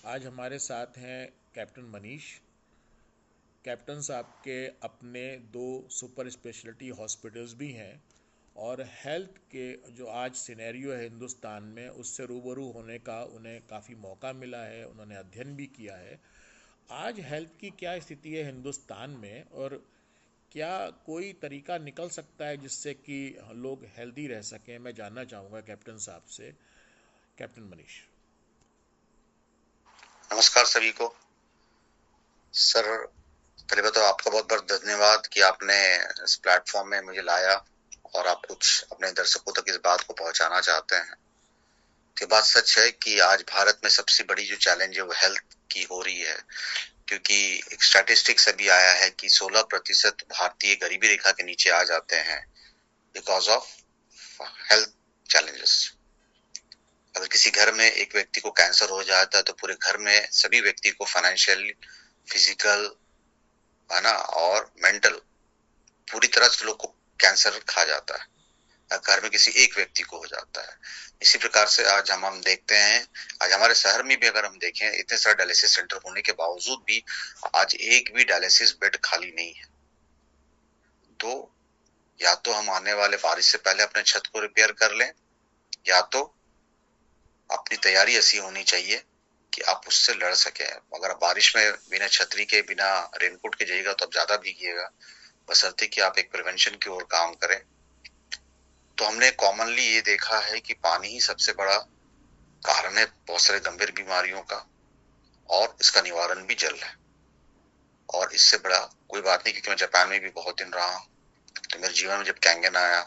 आज हमारे साथ हैं कैप्टन मनीष। कैप्टन साहब के अपने दो सुपर स्पेशलिटी हॉस्पिटल्स भी हैं और हेल्थ के जो आज सिनेरियो है हिंदुस्तान में उससे रूबरू होने का उन्हें काफ़ी मौका मिला है, उन्होंने अध्ययन भी किया है। आज हेल्थ की क्या स्थिति है हिंदुस्तान में और क्या कोई तरीका निकल सकता है जिससे कि लोग हेल्दी रह सकें, मैं जानना चाहूँगा कैप्टन साहब से। कैप्टन मनीष। नमस्कार सभी को। सर, पहले तो आपका बहुत बहुत धन्यवाद कि आपने इस प्लेटफॉर्म में मुझे लाया और आप कुछ अपने दर्शकों तक इस बात को पहुंचाना चाहते हैं। ये बात सच है कि आज भारत में सबसे बड़ी जो चैलेंज है वो हेल्थ की हो रही है, क्योंकि एक स्टैटिस्टिक्स अभी आया है कि 16% भारतीय गरीबी रेखा के नीचे आ जाते हैं बिकॉज ऑफ हेल्थ चैलेंजेस। अगर किसी घर में एक व्यक्ति को कैंसर हो जाता है तो पूरे घर में सभी व्यक्ति को फाइनेंशियल, फिजिकल, है ना, और मेंटल, पूरी तरह से लोग को कैंसर खा जाता है। घर में किसी एक व्यक्ति को हो जाता है। इसी प्रकार से आज हम देखते हैं, आज हमारे शहर में भी अगर हम देखें, इतने सारे डायलिसिस सेंटर होने के बावजूद भी आज एक भी डायलिसिस बेड खाली नहीं है। तो या तो हम आने वाले बारिश से पहले अपने छत को रिपेयर कर लें, या तो अपनी तैयारी ऐसी होनी चाहिए कि आप उससे लड़ सके। अगर आप बारिश में बिना छतरी के, बिना रेनकोट के जाइएगा तो आप ज्यादा भीगिएगा, बशर्ते कि आप एक प्रिवेंशन की ओर काम करें। तो हमने कॉमनली ये देखा है कि पानी ही सबसे बड़ा कारण है बहुत सारे गंभीर बीमारियों का, और इसका निवारण भी जल है। और इससे बड़ा कोई बात नहीं, क्योंकि मैं जापान में भी बहुत दिन रहा हूँ। तो मेरे जीवन में जब कैंगन आया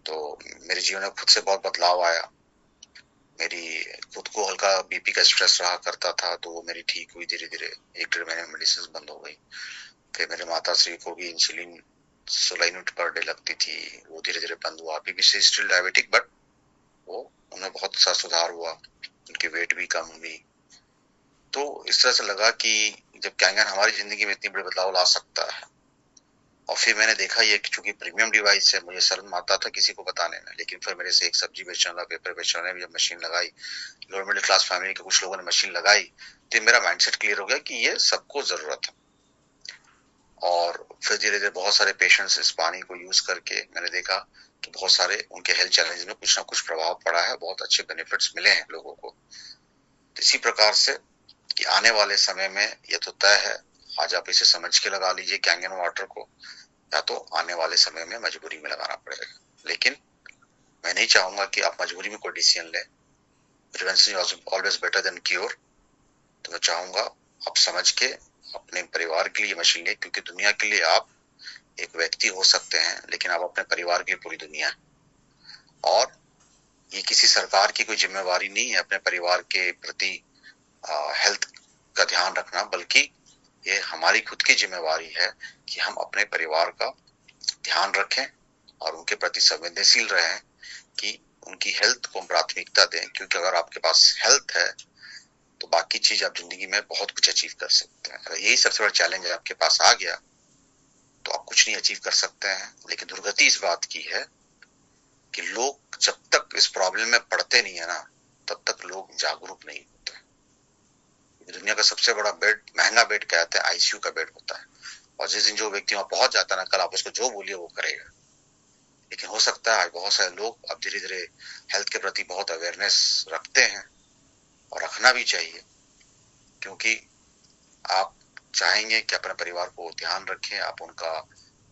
तो मेरे जीवन में खुद से बहुत बदलाव आया। मेरी खुद को हल्का बीपी का स्ट्रेस रहा करता था, तो वो मेरी ठीक हुई धीरे धीरे। 1 डेढ़ महीने में मेडिसिन बंद हो गई। फिर मेरे माता श्री को भी इंसुलिन 16 यूनिट पर डे लगती थी, वो धीरे धीरे बंद हुआ। अभी भी स्टिल डायबिटिक, बट वो उन्हें बहुत सा सुधार हुआ, उनकी वेट भी कम हुई। तो इस तरह से लगा कि जब कैंगन हमारी जिंदगी में इतनी बड़ी बदलाव ला सकता है। और फिर मैंने देखा ये कि चूंकि प्रीमियम डिवाइस है, मुझे शर्म आता था किसी को बताने में, लेकिन फिर मेरे से एक सब्जी बेचने वाला, पेपर बेचने वाले ने जब मशीन लगाई, लोअर मिडिल क्लास फैमिली के कुछ लोगों ने मशीन लगाई, तो मेरा माइंडसेट क्लियर हो गया कि ये सबको जरूरत है। और फिर धीरे धीरे बहुत सारे पेशेंट्स इस पानी को यूज करके मैंने देखा कि बहुत सारे उनके हेल्थ चैलेंज में कुछ ना कुछ प्रभाव पड़ा है, बहुत अच्छे बेनिफिट्स मिले हैं लोगों को। तो इसी प्रकार से कि आने वाले समय में ये तो तय है, आज आप इसे समझ के लगा लीजिए कैंगन वाटर को, या तो आने वाले समय में मजबूरी में लगाना पड़ेगा। लेकिन मैं नहीं चाहूंगा कि आप मजबूरी में कोई डिसीजन लें। Prevention is always better than cure. तो मैं चाहूंगा आप समझ के अपने परिवार के लिए मशीन लें, क्योंकि दुनिया के लिए आप एक व्यक्ति हो सकते हैं, लेकिन आप अपने परिवार के लिए पूरी दुनिया है। और ये किसी सरकार की कोई जिम्मेवारी नहीं है अपने परिवार के प्रति हेल्थ का ध्यान रखना, बल्कि ये हमारी खुद की जिम्मेवारी है कि हम अपने परिवार का ध्यान रखें और उनके प्रति संवेदनशील रहें, कि उनकी हेल्थ को प्राथमिकता दें। क्योंकि अगर आपके पास हेल्थ है तो बाकी चीज आप जिंदगी में बहुत कुछ अचीव कर सकते हैं। अगर यही सबसे बड़ा चैलेंज आपके पास आ गया तो आप कुछ नहीं अचीव कर सकते हैं। लेकिन दुर्गति इस बात की है कि लोग जब तक इस प्रॉब्लम में पड़ते नहीं है ना, तब तक लोग जागरूक नहीं होते। दुनिया का सबसे बड़ा बेड, महंगा बेड कहते हैं, आईसीयू का बेड होता है। और जिस दिन जो व्यक्ति वहां पहुंच जाता है ना, कल आप उसको जो बोलिए वो करेगा। लेकिन हो सकता है आज बहुत सारे लोग अब धीरे धीरे हेल्थ के प्रति बहुत अवेयरनेस रखते हैं, और रखना भी चाहिए। क्योंकि आप चाहेंगे कि अपने परिवार को ध्यान रखें, आप उनका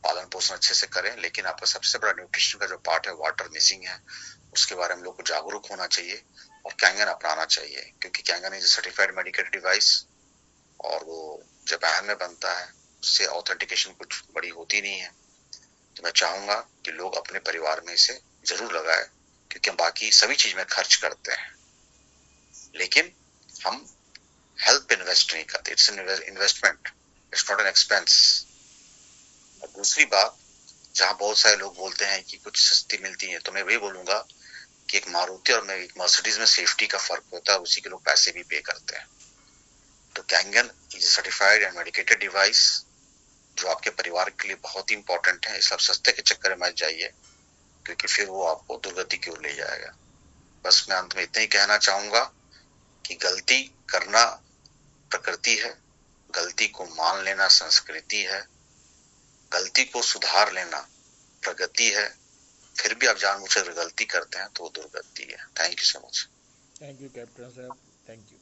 पालन पोषण अच्छे से करें, लेकिन आपका सबसे बड़ा न्यूट्रिशन का जो पार्ट है, वाटर मिसिंग है, उसके बारे में लोग को जागरूक होना चाहिए और कैंगन अपनाना चाहिए। क्योंकि Kangen is certified medicated device, और वो जापान में बनता है, उससे ऑथेंटिकेशन कुछ बड़ी होती नहीं है। तो मैं चाहूंगा कि लोग अपने परिवार में इसे जरूर लगाए, क्योंकि हम बाकी सभी चीज में खर्च करते हैं, लेकिन हम हेल्थ पे इन्वेस्ट नहीं करते। It's an investment, it's not an expense. और दूसरी बात, जहां बहुत सारे लोग बोलते हैं कि कुछ सस्ती मिलती है, तो मैं वही बोलूंगा कि एक मारुति और एक मर्सिडीज में सेफ्टी का फर्क होता है, उसी के लोग पैसे भी पे करते हैं। तो Kangen is certified and medicated device, जो आपके परिवार के लिए बहुत ही इंपॉर्टेंट है। इसलिए आप सस्ते के चक्कर में मत जाइए, क्योंकि फिर वो आपको दुर्गति की ओर ले जाएगा। बस मैं अंत में इतना ही कहना चाहूंगा कि गलती करना प्रकृति है, गलती को मान लेना संस्कृति है, गलती को सुधार लेना प्रगति है। फिर भी आप जानबूझकर गलती करते हैं तो वो दुर्गति है। Thank you so much. Thank you captain साहब, थैंक यू।